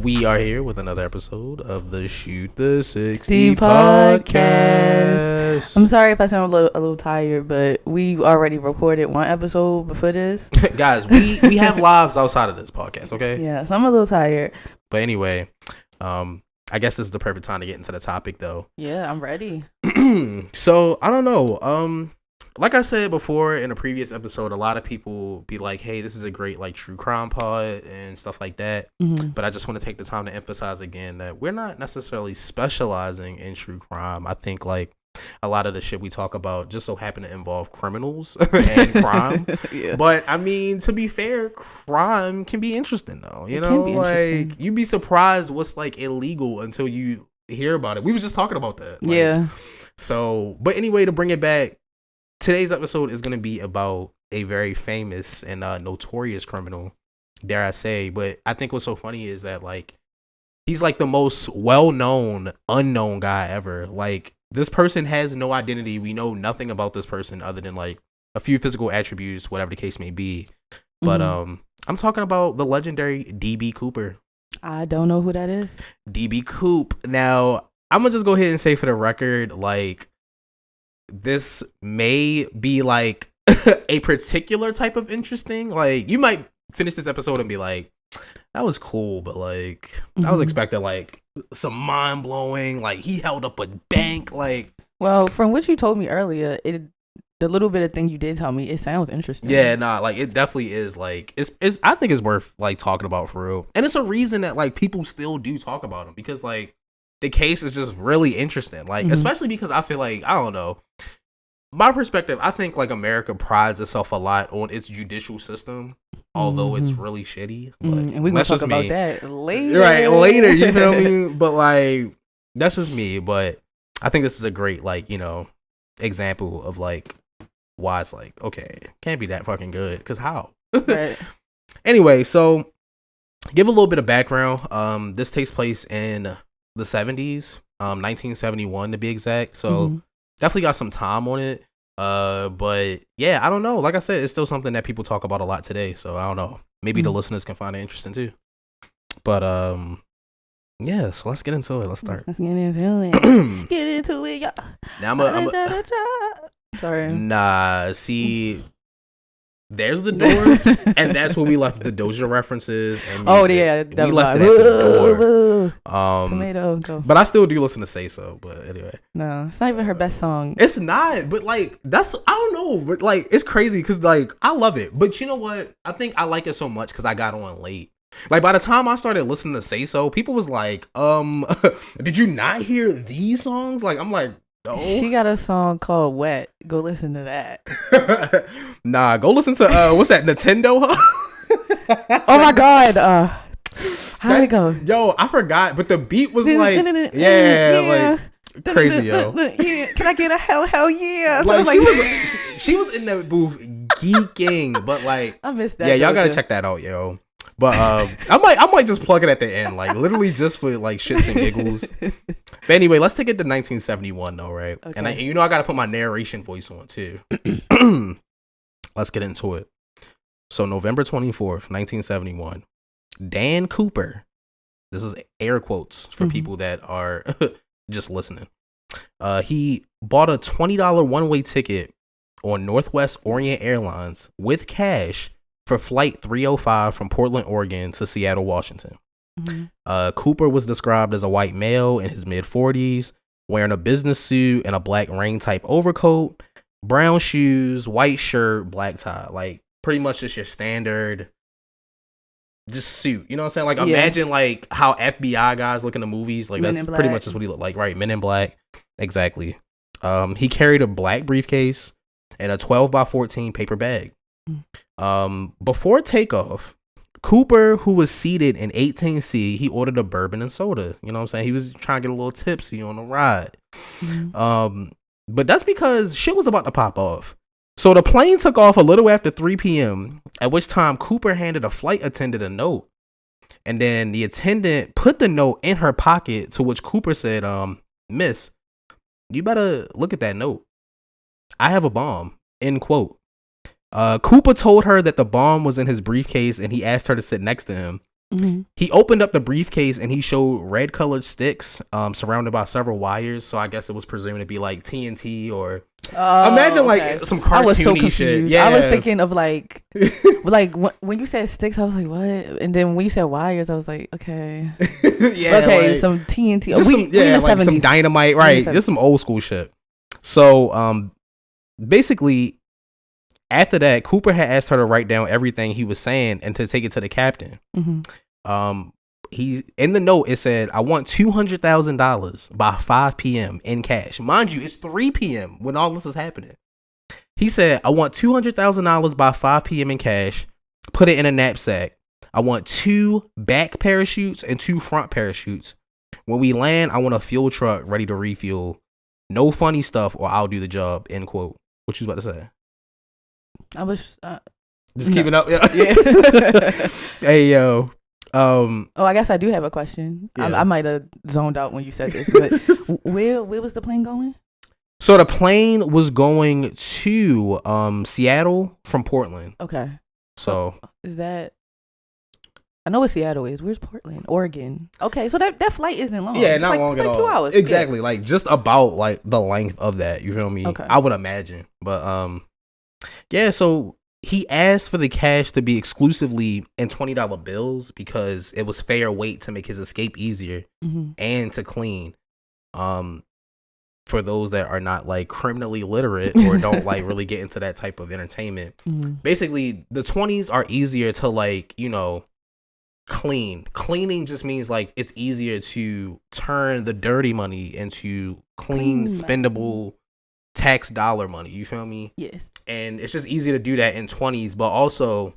We are here with another episode of the Shoot the 60 podcast. I'm sorry if I sound a little tired, but we already recorded one episode before this. Guys, we have lives outside of this podcast, okay? Yeah, so I'm a little tired. But anyway, I guess this is the perfect time to get into the topic, though. Yeah, I'm ready. So, I don't know. Like I said before in a previous episode, a lot of people be like, hey, this is a great like true crime pod and stuff like that. Mm-hmm. But I just want to take the time to emphasize again that we're not necessarily specializing in true crime. I think like a lot of the shit we talk about just so happen to involve criminals and crime. Yeah. But I mean, to be fair, crime can be interesting though. You It know, can be like interesting. you'd be surprised what's like illegal until you hear about it. We were just talking about that. Like, Yeah. So, but anyway, to bring it back, today's episode is going to be about a very famous and notorious criminal, dare I say. But I think what's so funny is that like he's like the most well-known unknown guy ever. Like this person has no identity. We know nothing about this person other than like a few physical attributes, whatever the case may be. But I'm talking about the legendary D.B Cooper. I don't know who that is. D.B Coop. Now, I'm going to just go ahead and say for the record, like, this may be like a particular type of interesting. Like, you might finish this episode and be like, that was cool, but like, I was expecting like some mind blowing. Like, he held up a bank. Like, Well, from what you told me earlier, the little bit of thing you did tell me, it sounds interesting. yeah, nah, like it definitely is. Like, it's I think it's worth like talking about for real, and it's a reason that like people still do talk about him because like the case is just really interesting. Like, especially because I feel like I don't know. My perspective, I think like America prides itself a lot on its judicial system, although it's really shitty. And we're gonna talk about that later. Right, later, you feel me? But like that's just me. But I think this is a great like, you know, example of like why it's like, okay, can't be that fucking good. Cause how? Right. Anyway, so give a little bit of background. This takes place in the 70s, 1971 to be exact. So definitely got some time on it. But yeah, I don't know. Like I said, it's still something that people talk about a lot today. So I don't know. Maybe the listeners can find it interesting too. But yeah, so let's get into it. Let's start. Let's get into it. Get into it, y'all. Now Sorry. Nah, see, there's the door, and that's where we left the Doja references. And music. Oh yeah, we left it at the door. Tomato. Go. But I still do listen to Say So. But anyway, No, it's not even her best song. it's not. But like, that's I don't know. But like, it's crazy because like I love it. But you know what? I think I like it so much because I got on late. Like by the time I started listening to Say So, people was like, did you not hear these songs? Like I'm like. No. She got a song called Wet. Go listen to that. Nah, go listen to what's that, Nintendo? Oh my god. How'd it go? Yo, I forgot, but the beat was like like crazy, yo. Yeah. Can I get a hell yeah? Like she was in that booth geeking, but like I missed that. yeah, y'all gotta check that out, yo. But I might just plug it at the end, like literally just for like shits and giggles. But anyway, let's take it to 1971 though, right? Okay. And you know I gotta put my narration voice on too. Let's get into it. So November 24th, 1971, Dan Cooper. This is air quotes for people that are just listening. He bought a $20 one-way ticket on Northwest Orient Airlines with cash for flight 305 from Portland, Oregon to Seattle, Washington. Cooper was described as a white male in his mid-40s, wearing a business suit and a black rain-type overcoat, brown shoes, white shirt, black tie. Like, pretty much just your standard just suit. You know what I'm saying? Like, imagine, like, how F.B.I. guys look in the movies. Like, that's pretty much just what he looked like, right? Men in Black. Exactly. He carried a black briefcase and a 12x14 paper bag. Before takeoff, Cooper, who was seated in 18C, he ordered a bourbon and soda. You know what I'm saying? He was trying to get a little tipsy on the ride. But that's because shit was about to pop off. So the plane took off a little after 3 p.m., at which time Cooper handed a flight attendant a note. And then the attendant put the note in her pocket, to which Cooper said, Miss, you better look at that note. I have a bomb, end quote. Cooper told her that the bomb was in his briefcase and he asked her to sit next to him. He opened up the briefcase and he showed red colored sticks surrounded by several wires. So I guess it was presumed to be like TNT or imagine like some cartoony I was so confused. shit. Yeah. I was thinking of like when you said sticks, I was like, what? And then when you said wires, I was like, okay. Yeah. Okay, like, some TNT. We in the 70s. Some dynamite. Right. Just some old school shit. So basically, after that, Cooper had asked her to write down everything he was saying and to take it to the captain. He in the note it said, "I want $200,000 by 5 p.m. in cash." Mind you, it's 3 p.m. when all this is happening. He said, "I want $200,000 by 5 p.m. in cash. Put it in a knapsack. I want 2 back parachutes and 2 front parachutes. When we land, I want a fuel truck ready to refuel. No funny stuff, or I'll do the job." End quote. What you was about to say? I was just keeping up. Yeah. Hey yo. I guess I do have a question. Yeah. I might have zoned out when you said this, but where was the plane going? So the plane was going to Seattle from Portland. Okay. So is that? I know what Seattle is. Where's Portland? Oregon. Okay, so that flight isn't long. Yeah, not long at all. 2 hours. Exactly, like just about like the length of that. You feel me? Okay. I would imagine, but yeah. So he asked for the cash to be exclusively in $20 bills because it was fair weight to make his escape easier and to clean. For those that are not like criminally literate or don't like really get into that type of entertainment, basically the 20s are easier to like, you know, cleaning just means like it's easier to turn the dirty money into clean spendable tax dollar money. You feel me? Yes. And it's just easy to do that in 20s, but also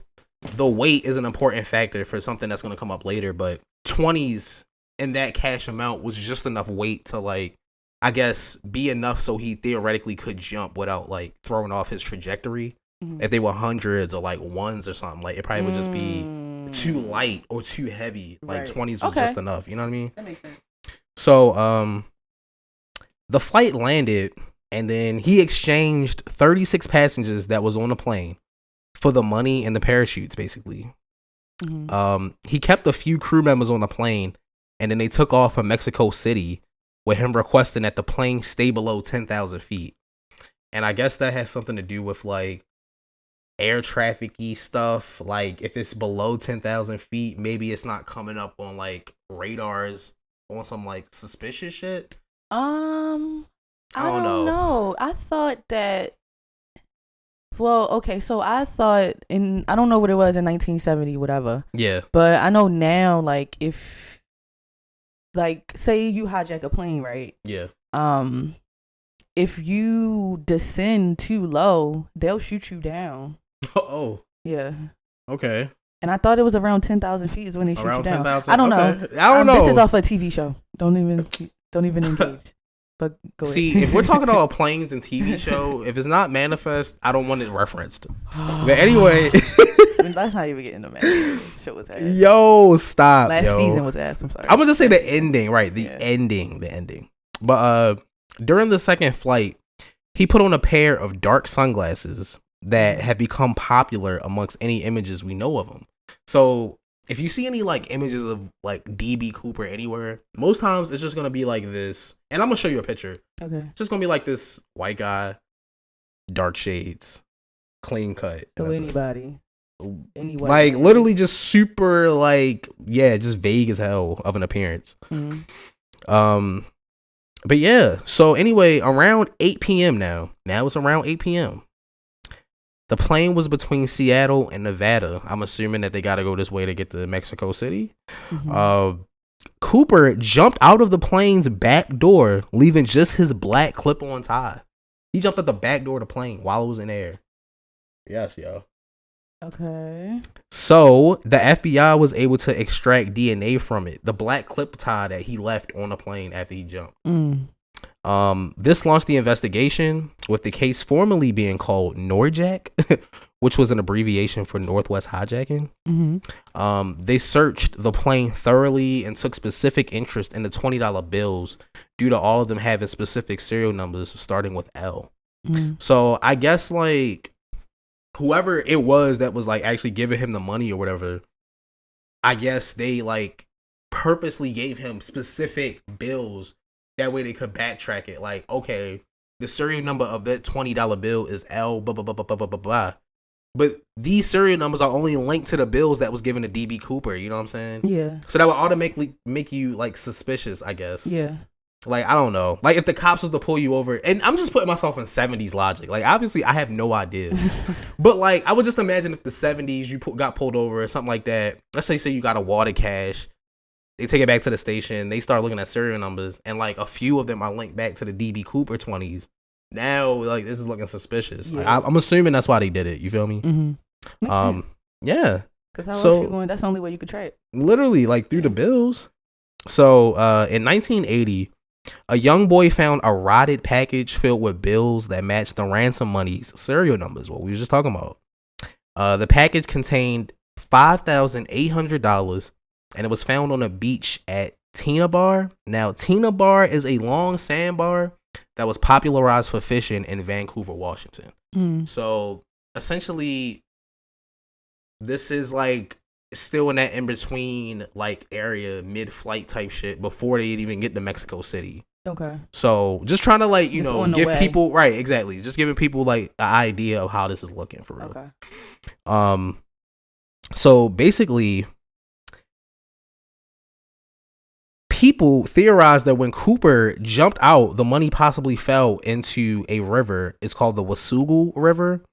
the weight is an important factor for something that's going to come up later. But 20s and that cash amount was just enough weight to like, I guess, be enough so he theoretically could jump without like throwing off his trajectory. If they were hundreds or like ones or something, like it probably would just be too light or too heavy. Like 20s was just enough. You know what I mean? That makes sense. So the flight landed and then he exchanged 36 passengers that was on the plane for the money and the parachutes, basically. He kept a few crew members on the plane and then they took off from Mexico City with him requesting that the plane stay below 10,000 feet. And I guess that has something to do with like air traffic-y stuff. Like if it's below 10,000 feet, maybe it's not coming up on like radars on some like suspicious shit. I don't know. I thought that. Well, okay, so I thought I don't know what it was in 1970, whatever. Yeah. But I know now, like if, like say you hijack a plane, right? Yeah. If you descend too low, they'll shoot you down. Oh. Yeah. Okay. And I thought it was around 10,000 feet is when they shoot you down. 10,000? I don't know. I don't know. This is off a TV show. Don't even engage. But go ahead. See, if we're talking about planes and TV show, if it's not manifest, I don't want it referenced. But anyway. Let's not even get into manifest. Show was ass. Yo, stop. Last season was ass. I'm sorry. I'm gonna just say the ending, right? The ending. But during the second flight, he put on a pair of dark sunglasses that have become popular amongst any images we know of him. So if you see any like images of like D.B Cooper anywhere, most times it's just gonna be like this. And I'm gonna show you a picture. Okay. It's just gonna be like this white guy, dark shades, clean cut. So anybody. Like literally just super like, yeah, just vague as hell of an appearance. But yeah, so anyway, around 8 p.m. now it's around 8 p.m. The plane was between Seattle and Nevada. I'm assuming that they got to go this way to get to Mexico City. Cooper jumped out of the plane's back door, leaving just his black clip-on tie. He jumped out the back door of the plane while it was in air. Yes, yo. Okay. So the FBI was able to extract DNA from it, the black clip tie that he left on the plane after he jumped. This launched the investigation, with the case formally being called NORJAC, which was an abbreviation for Northwest Hijacking. They searched the plane thoroughly and took specific interest in the $20 bills due to all of them having specific serial numbers starting with L. So I guess like whoever it was that was like actually giving him the money or whatever, I guess they like purposely gave him specific bills that way they could backtrack it. Like, okay, the serial number of that $20 bill is L blah blah blah blah blah blah blah blah. But these serial numbers are only linked to the bills that was given to D.B Cooper. You know what I'm saying? Yeah. So that would automatically make you like suspicious, I guess. Yeah. Like, I don't know. Like, if the cops was to pull you over, and I'm just putting myself in 70s logic. Like, obviously, I have no idea. But, like, I would just imagine if the 70s you got pulled over or something like that. Let's say you got a water cache. They take it back to the station. They start looking at serial numbers. And, like, a few of them are linked back to the D.B Cooper 20s. Now, like, this is looking suspicious. Yeah. Like, I'm assuming that's why they did it. You feel me? Mm-hmm. Makes sense. Yeah. Because how else you going? That's the only way you could track. Literally, like, through the bills. So, in 1980... a young boy found a rotted package filled with bills that matched the ransom money's serial numbers, what we were just talking about. The package contained $5,800, and it was found on a beach at Tina Bar. Now, Tina Bar is a long sandbar that was popularized for fishing in Vancouver, Washington. So, essentially, this is like still in that in-between like area, mid-flight type shit before they even get to Mexico City. Okay. So just trying to like, you know, give people, right, exactly. Just giving people like an idea of how this is looking for real. Okay. So basically people theorize that when Cooper jumped out, the money possibly fell into a river. It's called the Wasugu River.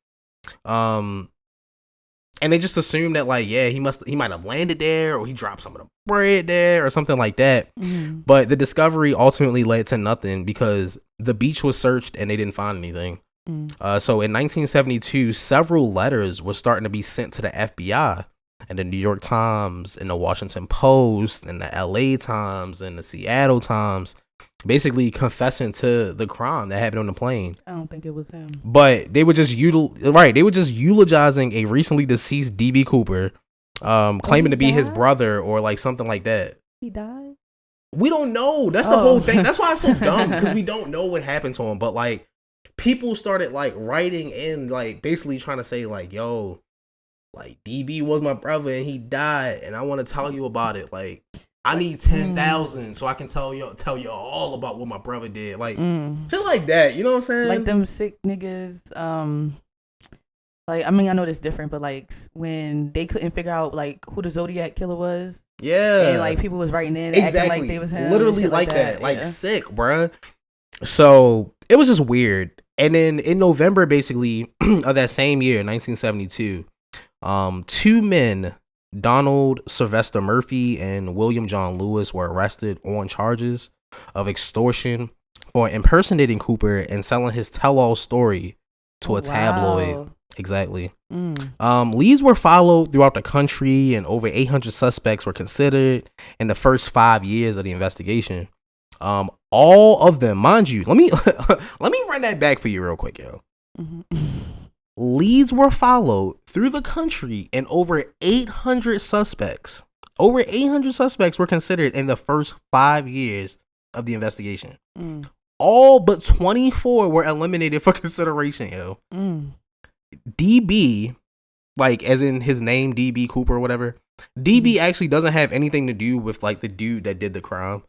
And they just assume that like, yeah, he might have landed there, or he dropped some of the bread there or something like that. Mm-hmm. But the discovery ultimately led to nothing because the beach was searched and they didn't find anything. So in 1972, several letters were starting to be sent to the FBI and the New York Times and the Washington Post and the LA Times and the Seattle Times, basically confessing to the crime that happened on the plane. I don't think it was him. But they were just eulogizing a recently deceased D.B Cooper, claiming to be his brother or like something like that. He died? We don't know. That's the whole thing. That's why it's so dumb, because we don't know what happened to him. But like people started like writing in, like basically trying to say like, yo, like DB was my brother and he died and I want to tell you about it. Like I need 10,000 so I can tell you all about what my brother did. Like shit like that. You know what I'm saying? Like them sick niggas. Like I mean I know this different, but like when they couldn't figure out like who the Zodiac killer was. Yeah. And like people was writing in acting like they was him. Literally like that. Like sick, bruh. So it was just weird. And then in November, basically, of that same year, 1972, two men, Donald Sylvester Murphy and William John Lewis, were arrested on charges of extortion for impersonating Cooper and selling his tell-all story to a tabloid. Exactly. Leads were followed throughout the country, and over 800 suspects were considered in the first 5 years of the investigation. All of them, mind you, let me run that back for you real quick, yo. Leads were followed through the country, and over 800 suspects were considered in the first 5 years of the investigation. All but 24 were eliminated for consideration, yo. DB, like as in his name, D.B Cooper or whatever, DB actually doesn't have anything to do with like the dude that did the crime.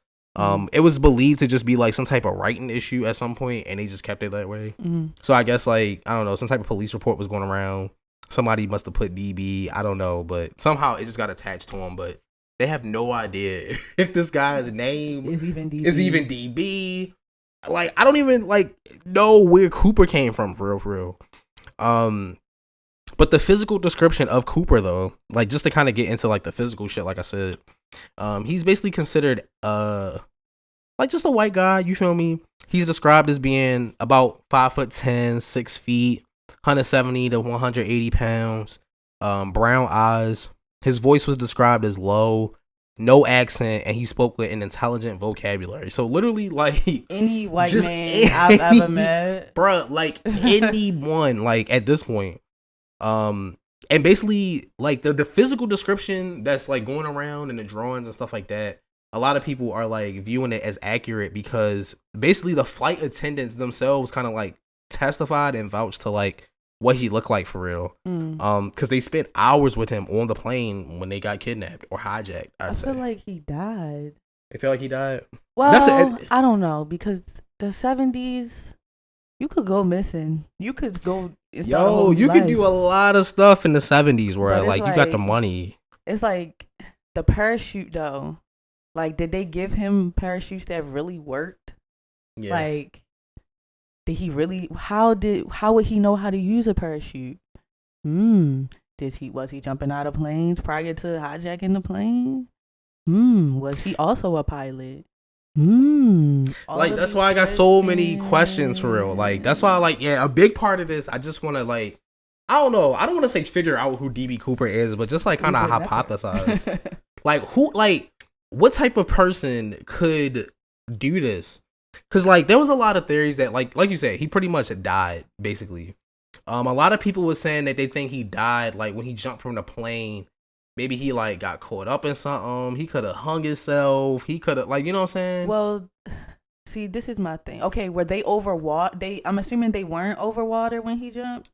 It was believed to just be like some type of writing issue at some point, and they just kept it that way. So I guess like, I don't know, some type of police report was going around. Somebody must have put DB, I don't know, but somehow it just got attached to him. But they have no idea if this guy's name is even DB. Like, I don't even like know where Cooper came from for real. But the physical description of Cooper, though, like just to kind of get into like the physical shit, like I said, he's basically considered like just a white guy. You feel me? He's described as being about 5'10", 6 feet, 170 to 180 pounds, brown eyes. His voice was described as low, no accent, and he spoke with an intelligent vocabulary. So literally, like any white man I've ever met, bruh, like anyone, like at this point. And basically like the physical description that's like going around in the drawings and stuff like that, a lot of people are like viewing it as accurate because basically the flight attendants themselves kind of like testified and vouched to like what he looked like for real. Because they spent hours with him on the plane when they got kidnapped or hijacked. I feel like he died. They feel like he died. Well, I don't know, because the 70s, you could go missing. You could go. You could do a lot of stuff in the 70s where like you got the money. It's like the parachute though. Like, did they give him parachutes that really worked? Yeah. Like, did he really? How would he know how to use a parachute? Was he jumping out of planes prior to hijacking the plane? Was he also a pilot? Like, that's why I got so many questions for real. Like, that's why a big part of this, I just want to like, I don't know. I don't want to say figure out who D.B Cooper is, but just like kind of hypothesize. Like, what type of person could do this? Because like there was a lot of theories that like you said, he pretty much died basically. A lot of people were saying that they think he died like when he jumped from the plane. Maybe he like got caught up in something. He could have hung himself. He could have, like, you know what I'm saying? Well, see, this is my thing. Okay, were they over water? I'm assuming they weren't over water when he jumped.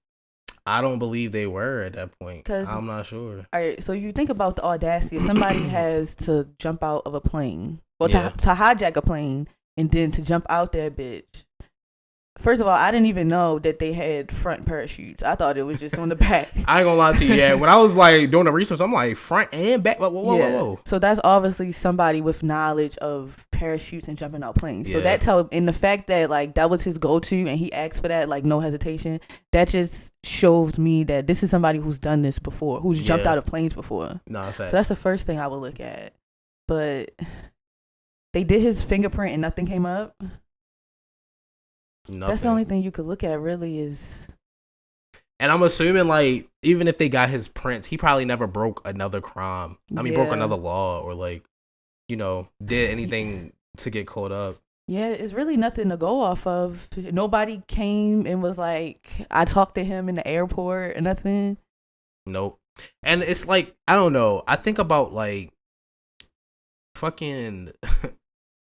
I don't believe they were at that point. I'm not sure. All right, so you think about the audacity. Somebody has to jump out of a plane, to hijack a plane, and then to jump out that bitch. First of all, I didn't even know that they had front parachutes. I thought it was just on the back. I ain't gonna lie to you. Yeah, when I was like doing the research, I'm like front and back. Whoa. So that's obviously somebody with knowledge of parachutes and jumping out planes. So and the fact that like that was his go-to and he asked for that like no hesitation, that just shows me that this is somebody who's done this before, who's jumped out of planes before. No, so that's the first thing I would look at. But they did his fingerprint and nothing came up. Nothing. That's the only thing you could look at, really, is. And I'm assuming, like, even if they got his prints, he probably never broke another crime. Broke another law or, like, you know, did anything to get caught up. Yeah, it's really nothing to go off of. Nobody came and was like, I talked to him in the airport or nothing. Nope. And it's like, I don't know. I think about, like, fucking.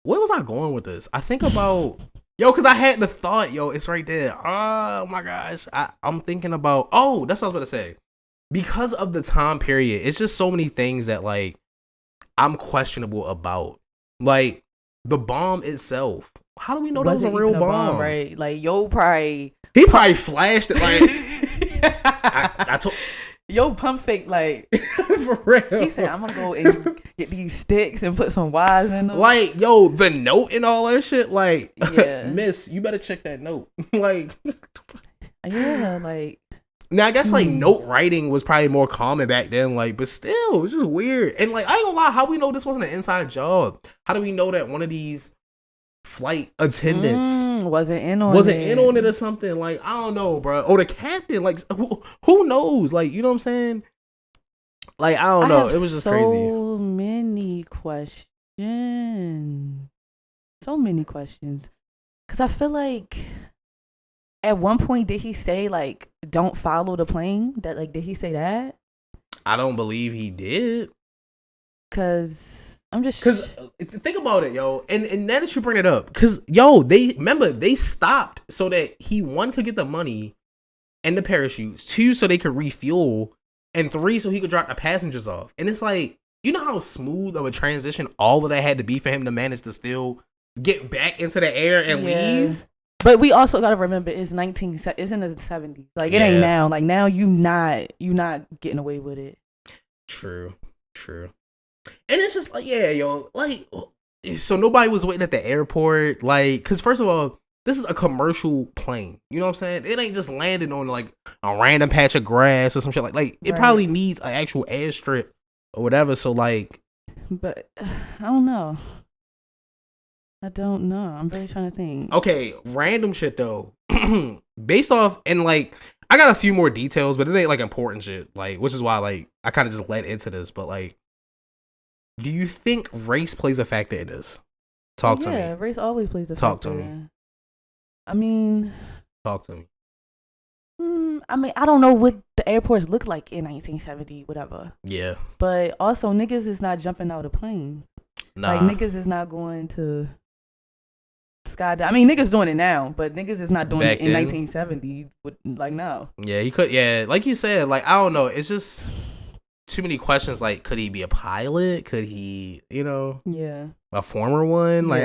Where was I going with this? I think about. Because I had the thought, it's right there. Oh, my gosh. I'm thinking about, that's what I was about to say. Because of the time period, it's just so many things that, like, I'm questionable about. Like, the bomb itself. How do we know that was a real bomb? Right? Like, he probably flashed it, like, I told... Pump fake, like, for real. He said, I'm gonna go and get these sticks and put some wires in them. Like, the note and all that shit, like, miss, you better check that note. Like, like. Now, I guess, like, note writing was probably more common back then, like, but still, it's just weird. And, like, I ain't gonna lie, how we know this wasn't an inside job? How do we know that one of these flight attendants wasn't in on it or something? Like, I don't know, bro. Or the captain, like, who knows? Like, you know what I'm saying? Like, I don't know. It was just crazy. So many questions. Because I feel like at one point, did he say, like, don't follow the plane? That, like, did he say that? I don't believe he did. Because think about it, and now that you bring it up, because they stopped so that he, one, could get the money and the parachutes, two, so they could refuel, and three, so he could drop the passengers off. And it's like, you know how smooth of a transition all of that had to be for him to manage to still get back into the air and leave. But we also got to remember it's in the 70s. Like, it ain't now. Like, now you not getting away with it. True. And it's just like, like, so nobody was waiting at the airport, like, because first of all, this is a commercial plane. You know what I'm saying? It ain't just landing on, like, a random patch of grass or some shit. Like it probably needs an actual airstrip or whatever. So, like. But, I don't know. I'm really trying to think. Okay, random shit, though. Based off, and, like, I got a few more details, but it ain't, like, important shit. Like, which is why, like, I kind of just led into this. But, like, do you think race plays a factor in this? Talk to me. Yeah, race always plays a factor. Talk to me. I mean. Talk to me. I don't know what the airports looked like in 1970, whatever. Yeah. But also, niggas is not jumping out of planes. Nah. Like, niggas is not going to skydive. I mean, niggas doing it now, but niggas is not doing Back it in then. 1970. Like now. Yeah, he could. Yeah, like you said, like I don't know. It's just too many questions. Like, could he be a pilot? Could he, Yeah. a former one? Like,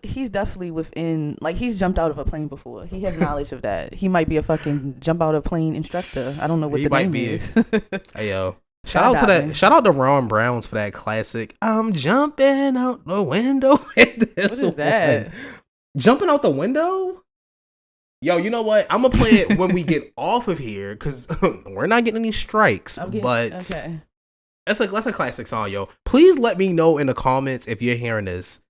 he's definitely within. Like, he's jumped out of a plane before. He has knowledge of that. He might be a fucking jump out of plane instructor. I don't know what he the might name be. is. Hey yo. Shout out to that. Shout out to Ron Browns for that classic. I'm jumping out the window. What is that? Jumping out the window? Yo, you know what? I'm gonna play it when we get off of here because we're not getting any strikes. But okay. That's a classic song, yo. Please let me know in the comments if you're hearing this.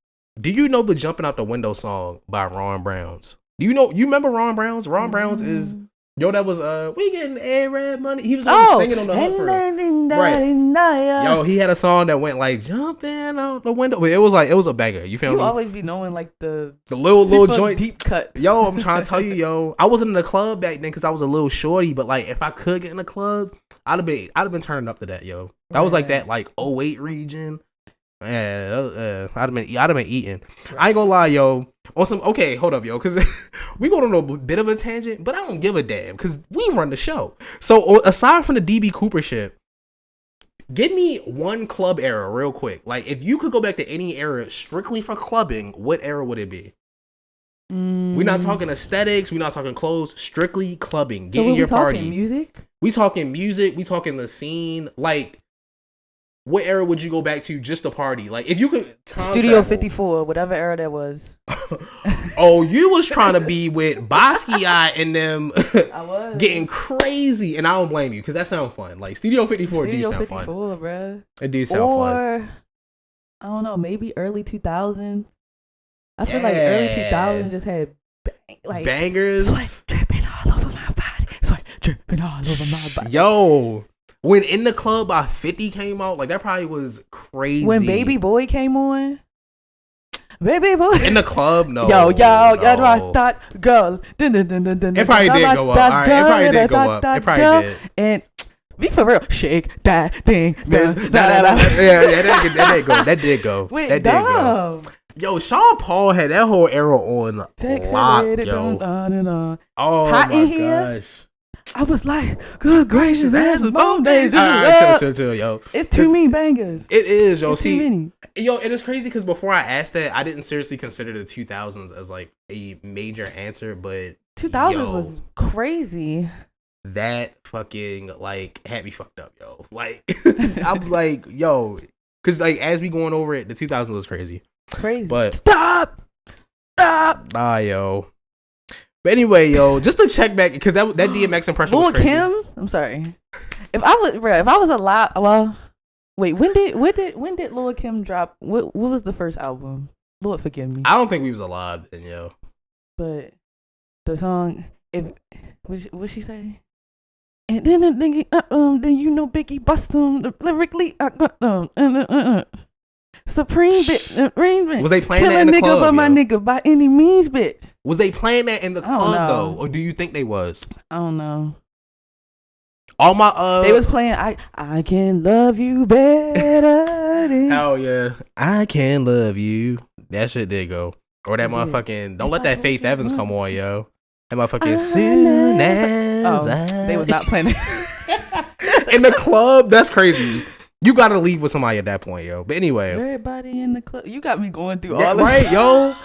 Do you know the Jumping Out the Window song by Ron Browns? Do you remember Ron Browns? Ron Browns is that was we getting A-Rap money. He was singing on the hook for right. Yo, he had a song that went like jumping out the window. But it was a banger. You feel me? You always be knowing like the little joints. Deep cut. Yo, I'm trying to tell you, yo. I wasn't in the club back then because I was a little shorty. But like, if I could get in the club, I'd have been turning up to that, yo. That was like that like 08 region. Yeah, I'd have been eating. I ain't gonna lie, yo. Okay, hold up, yo, because we going on a bit of a tangent, but I don't give a damn because we run the show. So aside from the D.B Cooper shit, give me one club era real quick. Like, if you could go back to any era strictly for clubbing, what era would it be? We're not talking aesthetics. We're not talking clothes. Strictly clubbing. Get in your party. Music? We talking music. We talking the scene. Like, what era would you go back to just to party? Like, if you could Studio 54, whatever era that was. Oh, you was trying to be with Basquiat and them I was. getting crazy. And I don't blame you because that sounds fun. Like, Studio 54 do sound 54, fun. Bro. It do sound fun. I don't know, maybe early 2000s. I feel like early 2000s just had bangers. Sweat dripping all over my body. Sweat dripping all over my body. Yo. When In the Club by 50 came out, like that probably was crazy. When Baby Boy came on, Baby Boy In the Club, no. Yo, that girl. It probably did go up. All right, it probably did go up. It probably did. And be for real, shake that thing. Yeah, that did go. Wait, that did go. Yo, Sean Paul had that whole era on lock, yo. Oh Hot my in here? Gosh. I was like, good gracious, ass is bone days. Chill, yo. It's too many bangers. It is, yo. It's See, too many. Yo, it is crazy because before I asked that, I didn't seriously consider the 2000s as like a major answer, but 2000s was crazy. That fucking like had me fucked up, yo. Like, I was like, yo, because like as we going over it, the 2000s was crazy. But stop. Nah, yo. But anyway, yo, just to check back because that DMX impression was crazy. Lil Kim, I'm sorry. If I was alive, well, wait, when did Lil Kim drop? What was the first album? Lord forgive me. I don't think we was alive then, yo. But the song, what she say? And then then you know Biggie bust them lyrically. Supreme bitch. Was they playing that in the club? Kill a nigga, but my nigga by any means, bitch. Was they playing that in the club though, or do you think they was? I don't know. All my they was playing. I can love you better. Hell yeah, I can love you. That shit did go. Or that motherfucking don't let that Faith Evans come on, yo. That motherfucking soon as they was not playing it in the club. That's crazy. You gotta leave with somebody at that point, yo. But anyway, everybody in the club. You got me going through all this. Right, yo.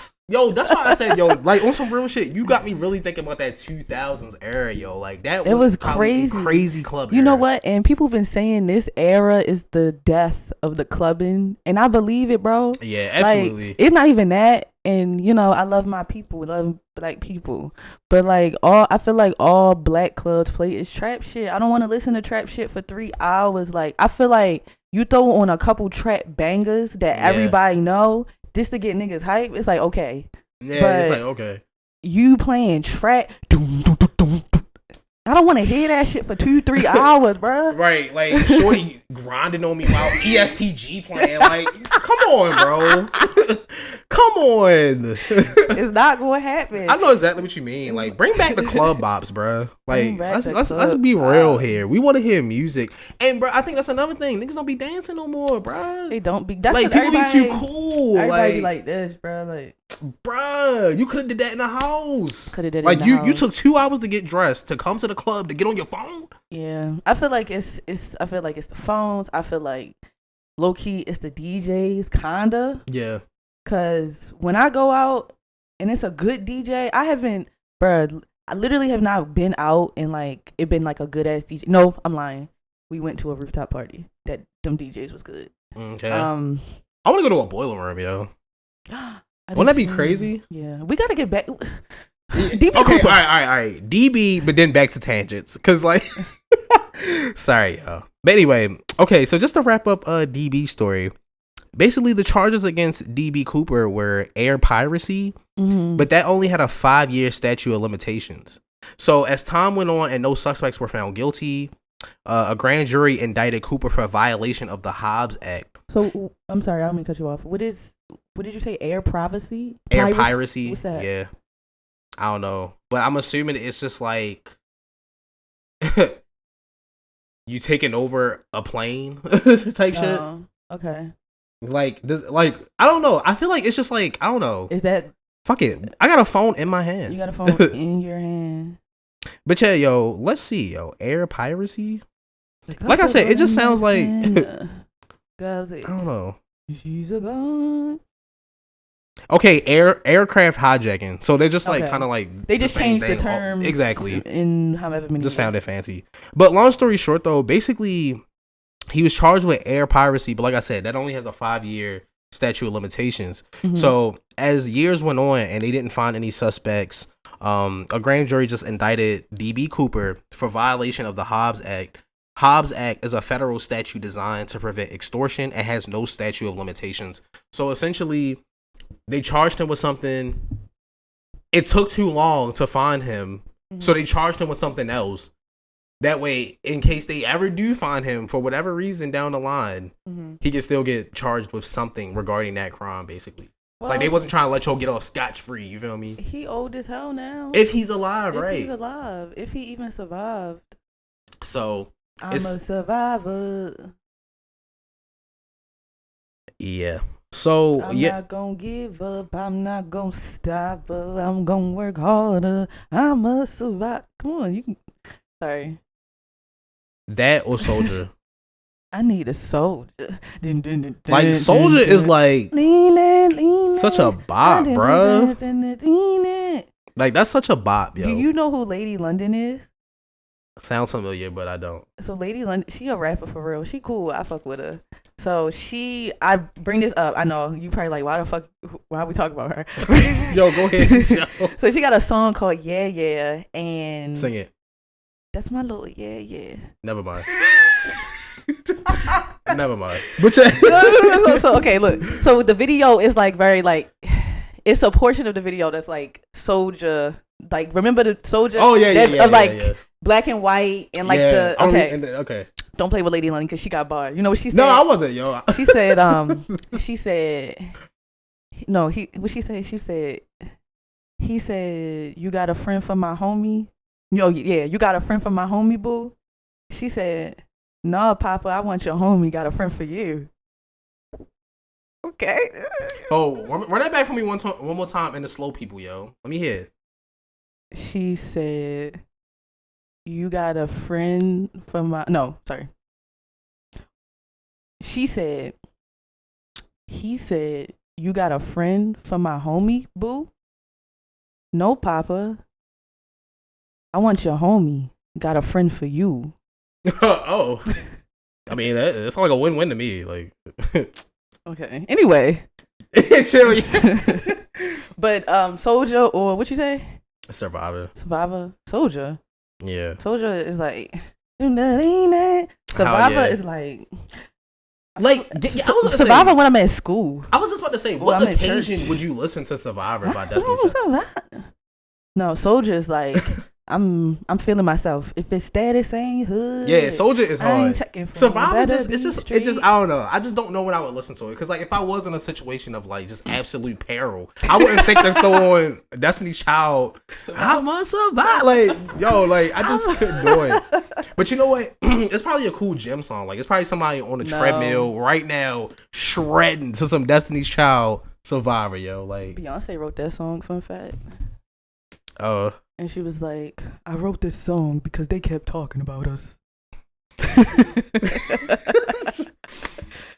That's why I said, yo, like on some real shit. You got me really thinking about that 2000s era, yo. Like that. It was crazy club. You know what? And people been saying this era is the death of the clubbing, and I believe it, bro. Yeah, absolutely. Like, it's not even that. And you know, I love my people, love black people, but like I feel like all black clubs play is trap shit. I don't want to listen to trap shit for 3 hours. Like, I feel like you throw on a couple trap bangers that everybody know just to get niggas hype. It's like okay, but it's like okay. You playing trap? I don't want to hear that shit for 2-3 hours, bro. Right, like shorty grinding on me while ESTG playing. Like, come on, bro. Come on. It's not gonna happen. I know exactly what you mean. Like, bring back the club bops, bro. Like, let's be real here. We want to hear music, and bro, I think that's another thing. Niggas don't be dancing no more, bro. They don't be. That's like people be too cool. Everybody like this, bro. Like. Bruh, you could have did that in the house. Could have did it like in the house. You took 2 hours to get dressed to come to the club to get on your phone. Yeah, I feel like it's the phones. I feel like low key it's the DJs, kinda. Yeah. Cause when I go out and it's a good DJ, I literally have not been out and like it been like a good ass DJ. No, I'm lying. We went to a rooftop party that them DJs was good. Okay. I want to go to a boiler room, yo. Wouldn't that be crazy? Yeah, we gotta get back. D.B Cooper. All right. DB, but then back to tangents, cause like, sorry, yo. But anyway, okay. So just to wrap up DB story, basically the charges against D.B Cooper were air piracy, but that only had a 5-year statute of limitations. So as time went on and no suspects were found guilty, a grand jury indicted Cooper for a violation of the Hobbs Act. So I'm sorry, I don't mean to cut you off. What did you say? Air privacy? Air piracy? What's that? Yeah. I don't know. But I'm assuming it's just like you taking over a plane type shit. Okay. Like this, like I don't know. I feel like it's just like I don't know. Is that fuck it? I got a phone in my hand. You got a phone in your hand. But yeah, yo, let's see, yo, air piracy. Like I said, it just sounds like I don't know. She's a gun. Okay, aircraft hijacking. So they're just like kind of like they just changed the term exactly in however many. Just sounded fancy. But long story short, though, basically he was charged with air piracy. But like I said, that only has a 5-year statute of limitations. So as years went on and they didn't find any suspects, a grand jury just indicted D.B Cooper for violation of the Hobbs Act. Hobbs Act is a federal statute designed to prevent extortion and has no statute of limitations. So essentially, they charged him with something. It took too long to find him, so they charged him with something else. That way, in case they ever do find him for whatever reason down the line, he can still get charged with something regarding that crime, basically. Well, like, they wasn't trying to let y'all get off scotch-free, you feel me? He old as hell now. If he's alive, right? If he's alive. If he even survived. So, I'm a survivor. Yeah. So, I'm not gonna give up. I'm not gonna stop. But I'm gonna work harder. I'm a survivor. Come on, you can. Sorry. That or Soldier. I need a soldier. Like, Soldier is like such a bop, bruh. Like, that's such a bop, yo. Do you know who Lady London is? Sounds familiar, but I don't. So Lady London, she a rapper for real. She cool. I fuck with her. So I bring this up. I know you probably like, why we talking about her? Yo, go ahead. So she got a song called Yeah Yeah, and sing it. That's my little yeah. Never mind. Never mind. But so okay, look. So the video is like very like, it's a portion of the video that's like Soldier. Like, remember the Soldier? Oh yeah. Like black and white and like okay. Don't play with Lady London because she got barred. You know what she said? No, I wasn't, yo. She said, what she said? He said, you got a friend for my homie? Yo, yeah, you got a friend for my homie, boo? She said, no, Papa, I want your homie, got a friend for you. Okay. Oh, run that back for me one more time in the slow people, yo. Let me hear it. She said, you got a friend for my... No, sorry. She said, he said, you got a friend for my homie, boo? No, Papa. I want your homie. Got a friend for you. Oh. I mean, it's like a win-win to me. Like, okay. Anyway. Chill. But Soldier, or what you say? Survivor. Soldier. Yeah. Soldier is like Survivor is like Survivor when I'm at school. I was just about to say, what occasion would you listen to Survivor by Destiny's Child? No, Soldier is like I'm feeling myself. If it's status ain't hood. Yeah, Soldier is hard. Survivor it's just I don't know. I just don't know when I would listen to it. Because like if I was in a situation of like just absolute peril, I wouldn't think to throw on Destiny's Child. I'm a survivor. Like, yo, like I just couldn't do it. But you know what? It's probably a cool gym song. Like it's probably somebody on a treadmill right now shredding to some Destiny's Child Survivor, yo. Like Beyonce wrote that song, fun fact. And she was like, I wrote this song because they kept talking about us.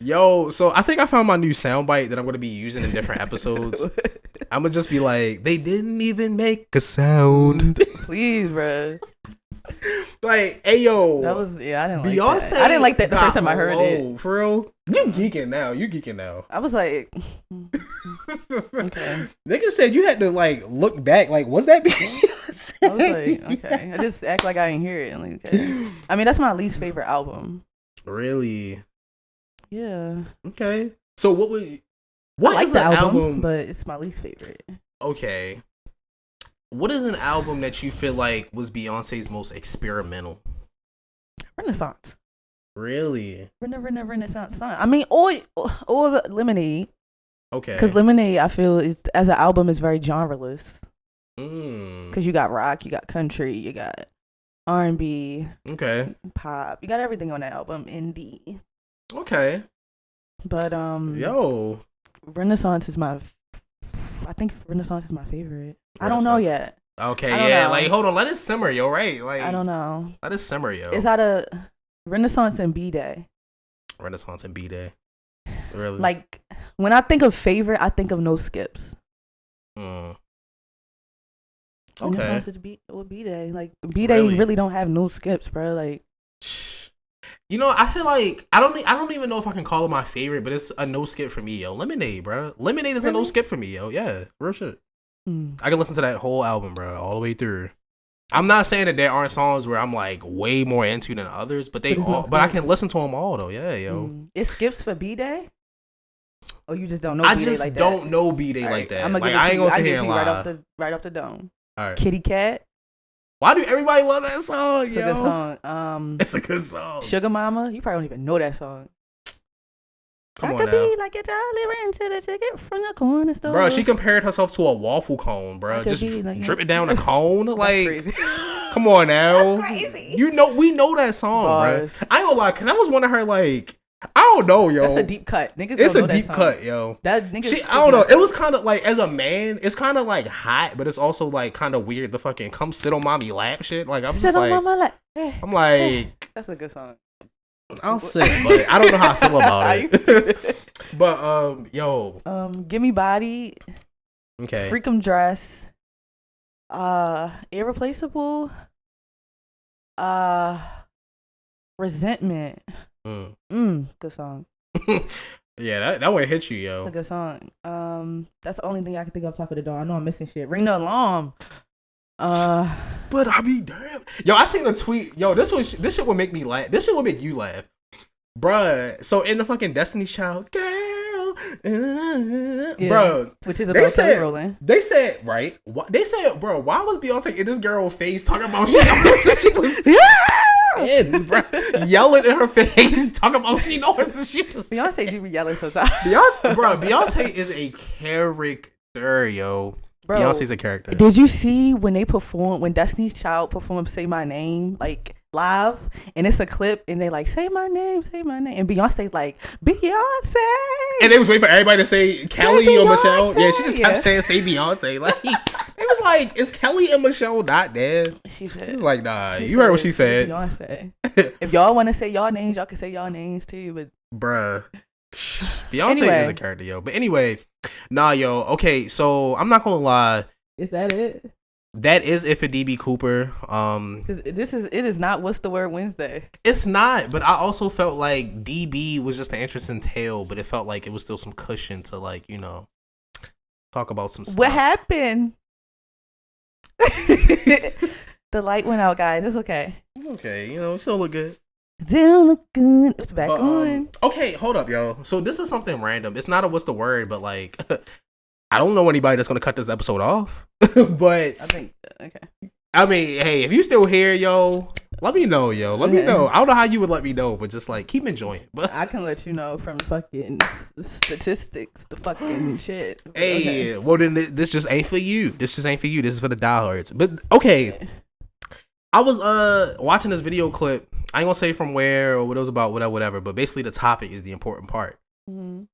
Yo, so I think I found my new soundbite that I'm going to be using in different episodes. I'm going to just be like, they didn't even make a sound. Please, bro. Like, hey, yo. That was, I didn't like Beyonce that. I didn't like that the first time I heard it. For real? You geeking now. I was like, okay. Nigga said you had to, like, look back. Like, what's that Beyonce? I was like, okay. I just act like I didn't hear it. Like, okay. I mean, that's my least favorite album. Really? Yeah. Okay. So what I like the album, but it's my least favorite. Okay. What is an album that you feel like was Beyonce's most experimental? Renaissance. Really? Renaissance song. I mean, or Lemonade. Okay. Because Lemonade, I feel, is as an album is very genreless. Because you got rock, you got country, you got R&B. Okay. Pop. You got everything on that album. Indie. Okay. But yo, Renaissance is my favorite. I don't know yet. Okay, yeah, know. Like hold on, let it simmer, yo, right? Like I don't know. Let it simmer, yo. It's out of Renaissance and B-Day. Renaissance and B-Day. Really? Like when I think of favorite, I think of no skips. Okay. Renaissance is B-Day. Like B-Day really don't have no skips, bro. Like you know, I feel like I don't even know if I can call it my favorite, but it's a no skip for me, yo. Lemonade, bro. Lemonade is a no skip for me, yo. Yeah, real shit. I can listen to that whole album, bro, all the way through. I'm not saying that there aren't songs where I'm like way more into than others, but but I can listen to them all though. Yeah, yo. It skips for B-Day. Or you just don't know B-Day like that? I just don't know B-Day like that. I'm gonna give it to you. I give you right off the dome. All right. Kitty Cat. Why do everybody love that song, It's a good song. It's a good song. Sugar Mama. You probably don't even know that song. Come I on could now. be like a jolly rancher that you get from the corner store. Bro, she compared herself to a waffle cone, bro. Just dripping down the cone. Like, come on now. That's crazy. We know that song, bro. I ain't gonna lie, because that was one of her, like, I don't know, yo. That's a deep cut. Niggas it's don't know a deep that cut, yo. That niggas I don't know. It was kind of like, as a man, it's kind of like hot, but it's also like kind of weird. The fucking come sit on mommy lap shit. Like, I'm just like, I'm like, that's a good song. I'll sit, but I don't know how I feel about it. But yo, Give Me Body. Okay. Freakum Dress. Irreplaceable. Resentment. Good song. Yeah, that one hit you, yo. That's a good song. That's the only thing I can think of top of the dome. I know I'm missing shit. Ring the Alarm. But I be damn. Yo, I seen the tweet. Yo, this shit would make me laugh. This shit would make you laugh, bruh. So in the fucking Destiny's Child, girl, bro, which is about Kelly Rowland. They said, right? They said, bro, why was Beyonce in this girl's face talking about she was in, bro, yelling in her face, talking about she knows she was. Beyonce do be yelling sometimes. Beyonce is a character, yo. Bro, Beyonce's a character. Did you see when Destiny's Child performed "Say My Name" like live, and it's a clip, and they like say my name, and Beyonce's like Beyonce, and they was waiting for everybody to say Kelly or Michelle. Yeah, she just kept saying say Beyonce. Like it was like, is Kelly and Michelle not dead? She said, "It's like nah." You heard what she said. Beyonce. If y'all want to say y'all names, y'all can say y'all names too. But bruh, Beyonce is a character, yo. But anyway. Nah, yo. Okay, so I'm not gonna lie. Is that it? That is it for D.B Cooper. It is not What's the Word Wednesday. It's not, but I also felt like DB was just an interesting tale, but it felt like it was still some cushion to like, you know, talk about some stuff. What happened? The light went out, guys. It's okay. Okay, you know, we still look good. Still look good. It's back on. Okay, hold up, yo. So this is something random. It's not a what's the word, but like, I don't know anybody that's gonna cut this episode off. But I think okay. I mean, hey, if you still here, yo, let me know, yo. Let me know. I don't know how you would let me know, but just like keep enjoying. But I can let you know from fucking statistics, the fucking shit. Hey, well then this just ain't for you. This just ain't for you. This is for the diehards. But okay. I was watching this video clip. I ain't gonna say from where or what it was about, whatever. But basically, the topic is the important part. Mm-hmm.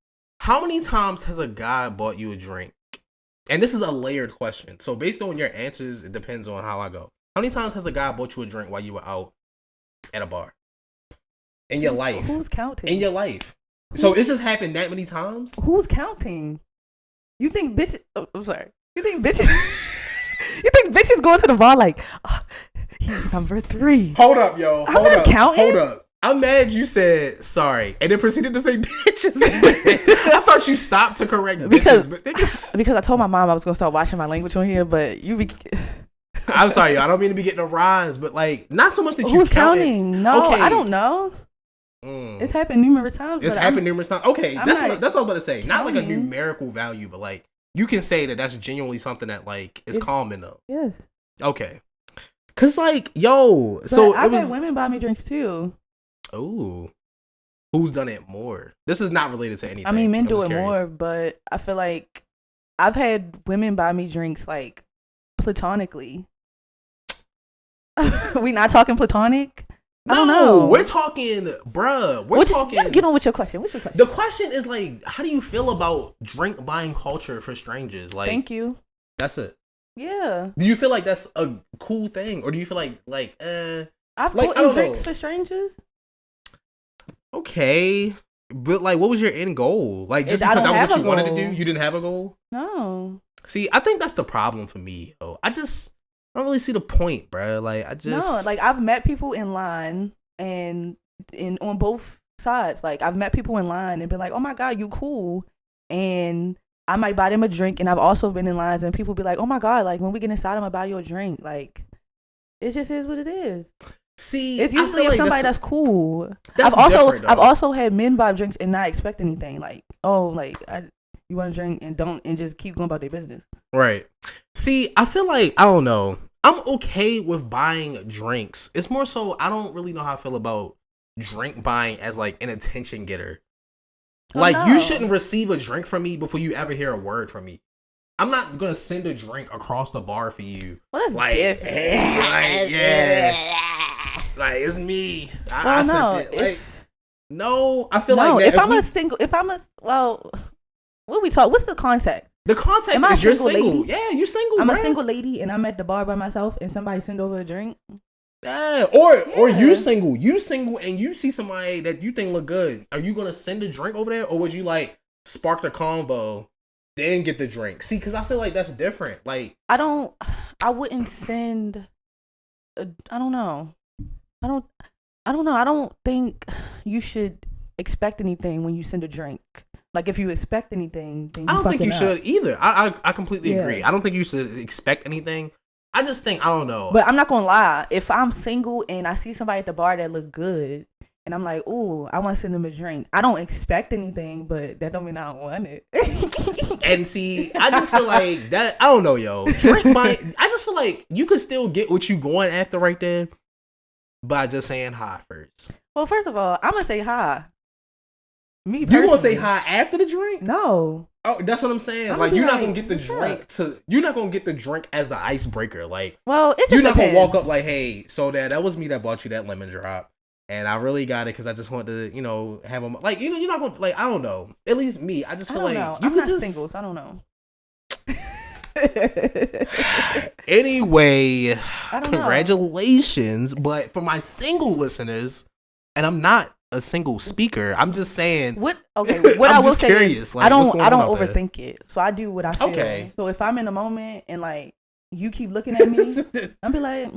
How many times has a guy bought you a drink? And this is a layered question. So based on your answers, it depends on how I go. How many times has a guy bought you a drink while you were out at a bar? In your life. Who's counting? In your life. So this has happened that many times? Who's counting? You think bitches... Oh, I'm sorry. You think bitches... you think bitches go to the bar like, oh, he's number 3. Hold up, yo. I'm not counting. Hold up. I'm mad you said sorry and then proceeded to say bitches. I thought you stopped to correct bitches. But because I told my mom I was going to start watching my language on here, but you be... I'm sorry, yo. I don't mean to be getting a rise, but like, not so much that you Who's counting? No, okay. I don't know. It's happened numerous times. It's happened numerous times. Okay, that's what I was about to say. Counting. Not like a numerical value, but like you can say that that's genuinely something that like is common though. Yes. Okay. Cause like yo, but so I've had women buy me drinks too. Oh, who's done it more? This is not related to anything. I mean, men do it more, but I feel like I've had women buy me drinks like platonically. We not talking platonic? No, I don't know. We're talking, bruh. We're talking. Just get on with your question. What's your question? The question is like, how do you feel about drink buying culture for strangers? Like, thank you. That's it. Yeah. Do you feel like that's a cool thing, or do you feel like I've bought drinks for strangers. Okay, but like, what was your end goal? Like, just because that was what you wanted to do, you didn't have a goal? No. See, I think that's the problem for me. Yo. I don't really see the point, bro. Like, I've met people in line and on both sides. Like, I've met people in line and been like, "Oh my god, you cool," and I might buy them a drink. And I've also been in lines and people be like, "Oh my god, like when we get inside, I'm gonna buy you a drink." Like, it just is what it is. See, it's usually if somebody that's cool. That's I've also had men buy drinks and not expect anything. Like, oh, like you want a drink and just keep going about their business. Right. See, I feel like, I don't know. I'm okay with buying drinks. It's more so I don't really know how I feel about drink buying as like an attention getter. You shouldn't receive a drink from me before you ever hear a word from me. I'm not gonna send a drink across the bar for you. Well, that's like, different. Hey, like, yeah, like it's me. I sent it. Like, no, I feel like that, what we talk? What's the context? The context is you're single. Lady? Yeah, you're single. I'm a single lady, and I'm at the bar by myself, and somebody send over a drink. Yeah, or you single, and you see somebody that you think look good. Are you gonna send a drink over there, or would you like spark the convo, then get the drink? See, because I feel like that's different. Like, I wouldn't send. I don't know. I don't think you should expect anything when you send a drink. Like, if you expect anything, then I don't think you should either. I completely agree. I don't think you should expect anything. I just think, I don't know. But I'm not gonna lie. If I'm single and I see somebody at the bar that look good, and I'm like, ooh, I want to send them a drink. I don't expect anything, but that don't mean I don't want it. And see, I just feel like that. I don't know, yo. Drink buying. I just feel like you could still get what you going after right there by just saying hi first. Well, first of all, I'm gonna say hi. Me personally. You gonna say hi after the drink? No. Oh, that's what I'm saying. Like, you're not gonna get the drink you're not gonna get the drink as the icebreaker. Like, well, it just you're depends. not gonna walk up like, hey, so that was me that bought you that lemon drop, and I really got it because I just wanted to, have them. Like, you're not gonna, like, I don't know. At least me, I just feel like I'm not single, so I don't know. Anyway, congratulations. But for my single listeners, and I'm not a single speaker, I'm just saying what I will say is, like, I don't overthink it. So I do what I feel. Okay. So if I'm in a moment and like you keep looking at me, I'll be like,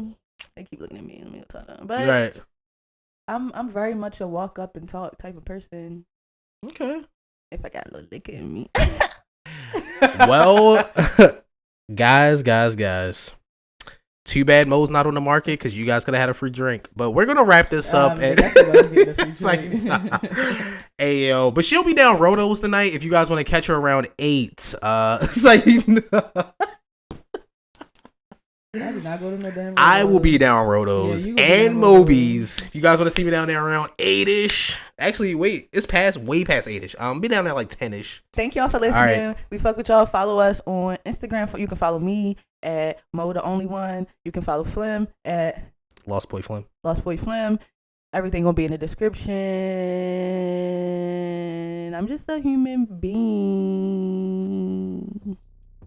they keep looking at me. Let me talk to them. But right. I'm very much a walk up and talk type of person. Okay. If I got a little liquor in me. Well, guys. Too bad Mo's not on the market because you guys could have had a free drink. But we're gonna wrap this up. It's like, hey yo, but she'll be down Rotos tonight if you guys want to catch her around 8. It's like, I did not go to no damn Rotos. I will be down Rotos and Mobies. If you guys want to see me down there around 8ish. Actually, wait, it's way past 8ish. Be down there like 10ish. Thank y'all for listening. Right. We fuck with y'all. Follow us on Instagram. You can follow me at Mo the Only One. You can follow Flim at Lost Boy Flim. Everything gonna be in the description. I'm just a human being.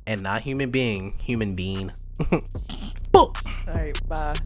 And not human being. Human being. All right, bye.